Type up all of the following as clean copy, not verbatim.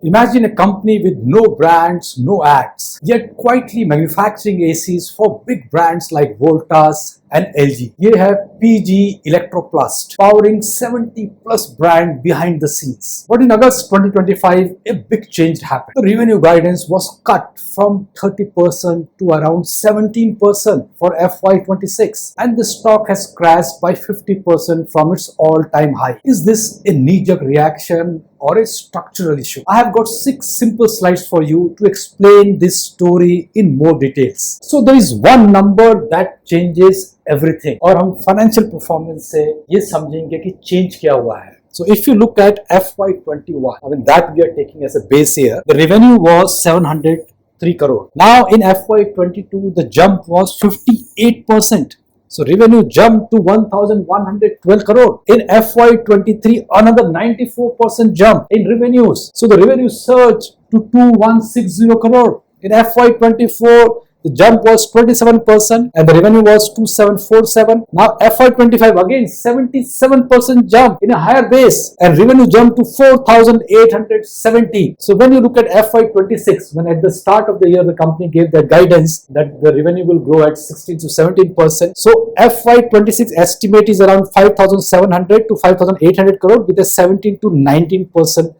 Imagine a company with no brands, no ads, yet quietly manufacturing ACs for big brands like Voltas and LG. Ye hai PG Electroplast, powering 70 plus brand behind the scenes. But in August 2025, a big change happened. The revenue guidance was cut from 30% to around 17% for FY26, and the stock has crashed by 50% from its all-time high. Is this a knee-jerk reaction or a structural issue? I have got 6 simple slides for you to explain this story in more details. So there is one number that changes everything, और हम financial performance से ये समझेंगे कि change क्या हुआ है. So if you look at FY21, I mean that we are taking as a base year, the revenue was 703 crore. Now in FY22, the jump was 58%. So revenue jumped to 1,112 crore. In FY23, another 94% jump in revenues. So the revenue surged to 2,160 crore. In FY24, the jump was 27% and the revenue was 2,747. Now FY25 again 77% jump in a higher base and revenue jumped to 4,870. So when you look at FY26, when at the start of the year the company gave their guidance that the revenue will grow at 16 to 17%. So FY26 estimate is around 5,700 to 5,800 crore with a 17 to 19%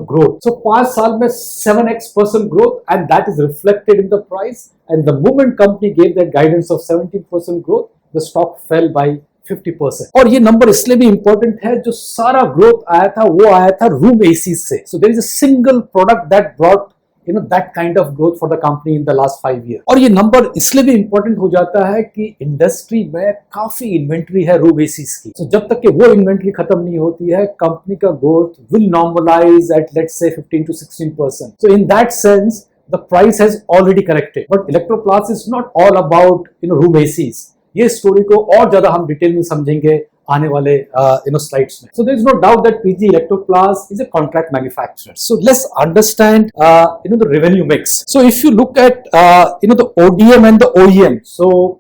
growth. So 5 साल में 7x% growth, and that is reflected in the price. And the moment company gave that guidance of 17% growth, the stock fell by 50%. और ये number इसलिए भी important है, जो सारा growth आया था वो आया था room AC से. So there is a single product that brought that kind of growth for the company in the last 5 years. और ये नंबर इसलिए भी important हो जाता है कि इंडस्ट्री में काफी इन्वेंट्री है रूम एसीज की. So जब तक कि वो इन्वेंट्री खत्म नहीं होती है, कंपनी का growth will normalize at let's say 15 to 16%. So in that sense, the price has already corrected. But Electroplast is not all about room ACs. ये स्टोरी को और ज्यादा हम डिटेल में समझेंगे आने वाले slides में. So there is no doubt that PG Electroplast is a contract manufacturer. So let's understand the revenue mix. So if you look at the ODM and the OEM, so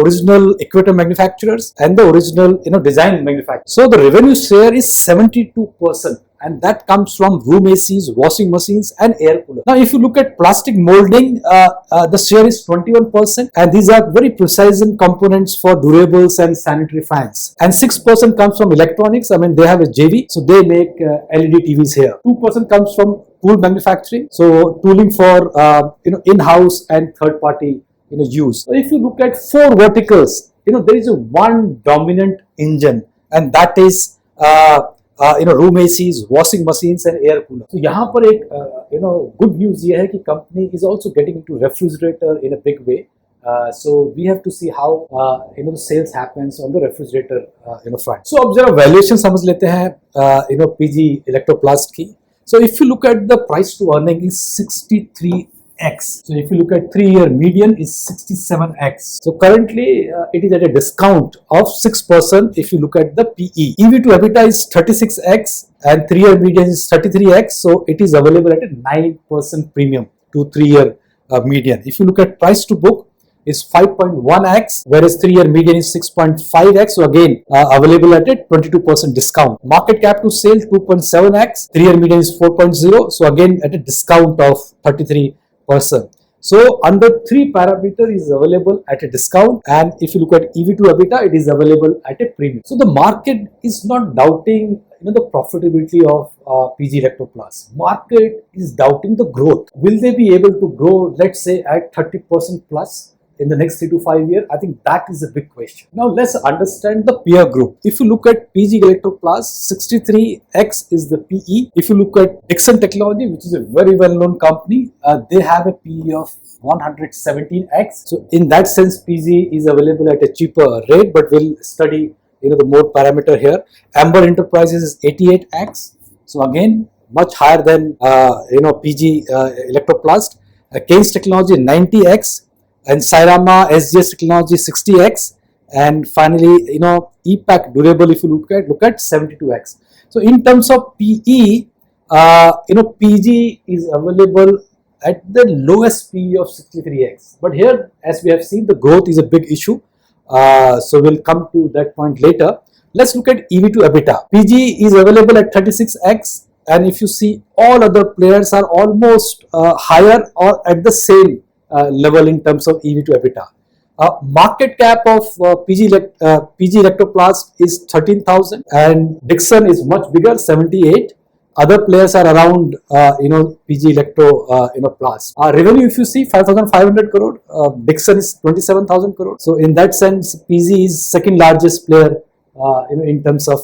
original equipment manufacturers and the original design manufacturers. So the revenue share is 72%. And that comes from room ACs, washing machines and air coolers. Now if you look at plastic molding, the share is 21% and these are very precise components for durables and sanitary fans. And 6% comes from electronics. I mean they have a JV, so they make LED TVs here. 2% comes from tool manufacturing, so tooling for in-house and third-party use. So if you look at 4 verticals, there is a one dominant engine, and that is room ACs, washing machines and air coolers. So यहाँ पर एक good news ये है कि company is also getting into refrigerator in a big way. So we have to see how the sales happens on the refrigerator front. So अब जरा valuation समझ लेते हैं PG Electroplast की. So if you look at the price to earning is 63x. So if you look at 3-year median is 67x. So currently it is at a discount of 6% if you look at the PE. EV to EBITDA is 36x and 3-year median is 33x. So it is available at a 9% premium to 3-year median. If you look at price to book is 5.1x, whereas 3-year median is 6.5x. So again available at a 22% discount. Market cap to sales 2.7x, 3-year median is 4.0. So again at a discount of 33%. So under 3 parameter is available at a discount, and if you look at EV to EBITDA, it is available at a premium. So the market is not doubting the profitability of PG Electroplast. Market is doubting the growth. Will they be able to grow, let's say, at 30% plus in the next 3 to 5 years? I think that is a big question. Now let's understand the peer group. If you look at PG Electroplast, 63x is the PE. If you look at Dixon Technology, which is a very well-known company, they have a PE of 117x. So in that sense, PG is available at a cheaper rate, but we'll study the more parameter here. Amber Enterprises is 88x. So again, much higher than PG Electroplast. Kaynes Technology 90x. And Sairama SGS Technology 60x, and finally EPAC Durable if you look at 72x. So in terms of PE, PG is available at the lowest PE of 63x. But here, as we have seen, the growth is a big issue. So we'll come to that point later. Let's look at EV to EBITDA. PG is available at 36x and if you see, all other players are almost higher or at the same level in terms of EV to EBITDA. Market cap of PG Electroplast is 13,000, and Dixon is much bigger, 78. Other players are around, PG Electro, Plast. Revenue, if you see, 5,500 crore. Dixon is 27,000 crore. So in that sense, PG is second largest player, in terms of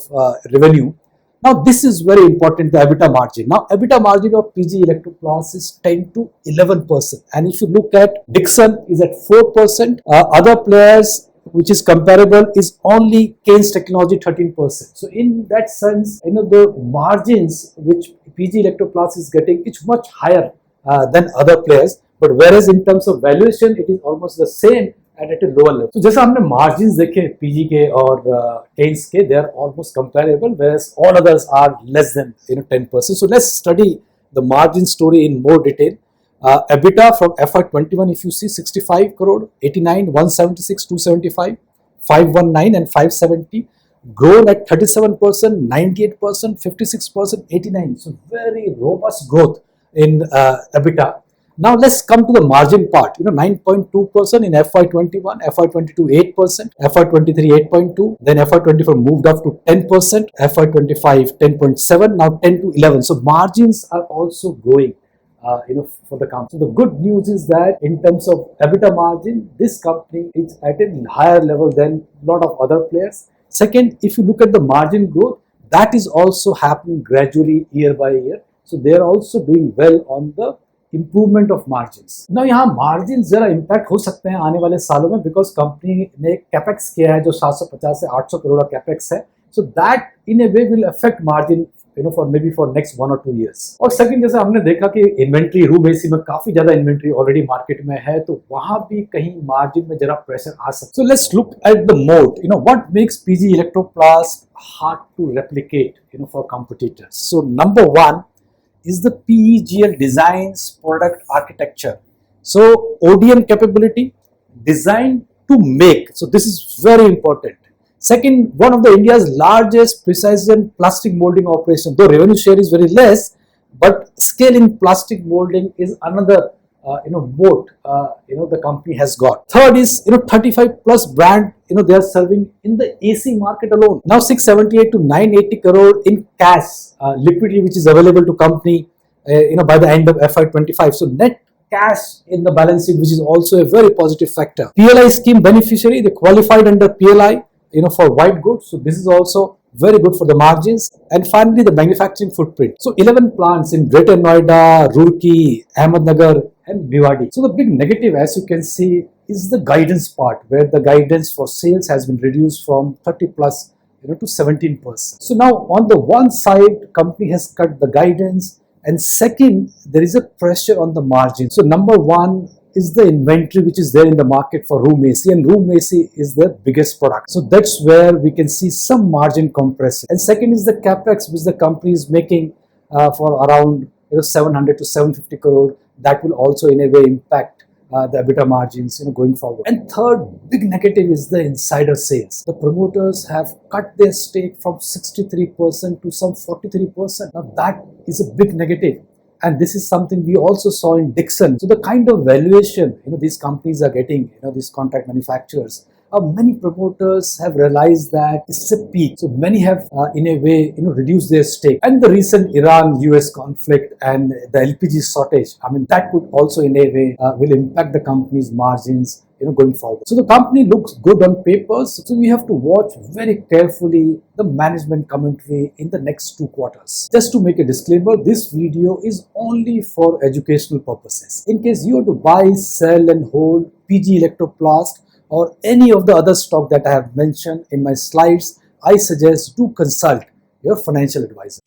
revenue. Now this is very important, the EBITDA margin. Now EBITDA margin of PG Electroplast is 10 to 11%, and if you look at Dixon is at 4%. Other players which is comparable is only Kaynes Technology, 13%. So in that sense, the margins which PG Electroplast is getting, it's much higher than other players. But whereas in terms of valuation, it is almost the same and at a lower level. So जैसा हमने margins देखे PG के और Kaynes के, they are almost comparable, whereas all others are less than 10%. So let's study the margin story in more detail. EBITDA from FY21, if you see, 65 crore, 89, 176, 275, 519 and 570. Grown at 37%, 98%, 56%, 89. So very robust growth in EBITDA. Now let's come to the margin part. 9.2% in FY21, FY22 8%, FY23 8.2, then FY24 moved up to 10%, FY25 10.7, now 10 to 11. So margins are also growing. For the company. So the good news is that in terms of EBITDA margin, this company is at a higher level than a lot of other players. Second, if you look at the margin growth, that is also happening gradually year by year. So they are also doing well on the improvement of margins. Now यहाँ margins जरा impact हो सकते हैं आने वाले सालों में, because company ने capex किया है जो 750 से 800 करोड़ का capex है. So that in a way will affect margin for next 1 or 2 years. और second, जैसे हमने देखा कि inventory room AC में काफी ज्यादा inventory already market में है, तो वहां भी कहीं margin में जरा pressure आ सकता है. So let's look at the moat. What makes PG Electroplast hard to replicate, for competitors. So number one is the PEGL designs product architecture. So ODM capability, design to make. So this is very important. Second, one of the India's largest precision plastic molding operation. Though revenue share is very less, but scale in plastic molding is another moat the company has got. Third is 35 plus brand they are serving in the AC market alone. Now 678 to 980 crore in cash liquidity which is available to company by the end of FY25. So net cash in the balance sheet, which is also a very positive factor. PLI scheme beneficiary, they qualified under PLI for white goods. So this is also very good for the margins. And finally, the manufacturing footprint. So 11 plants in Greater Noida, Roorkee, Ahmednagar and Bhiwadi. So the big negative, as you can see, is the guidance part, where the guidance for sales has been reduced from 30 plus to 17%. So now on the one side, company has cut the guidance, and second, there is a pressure on the margin. So number one is the inventory which is there in the market for room AC, and room AC is their biggest product. So that's where we can see some margin compression. And second is the capex which the company is making for around 700 to 750 crore. That will also in a way impact the EBITDA margins going forward. And third big negative is the insider sales. The promoters have cut their stake from 63% to some 43%. Now that is a big negative. And this is something we also saw in Dixon. So the kind of valuation these companies are getting, these contract manufacturers, many promoters have realized that it's a peak. So many have in a way reduced their stake. And the recent Iran-US conflict and the LPG shortage, that could also in a way will impact the company's margins going forward. So the company looks good on papers. So we have to watch very carefully the management commentary in the next 2 quarters. Just to make a disclaimer, this video is only for educational purposes. In case you want to buy, sell and hold PG Electroplast or any of the other stock that I have mentioned in my slides, I suggest to consult your financial advisor.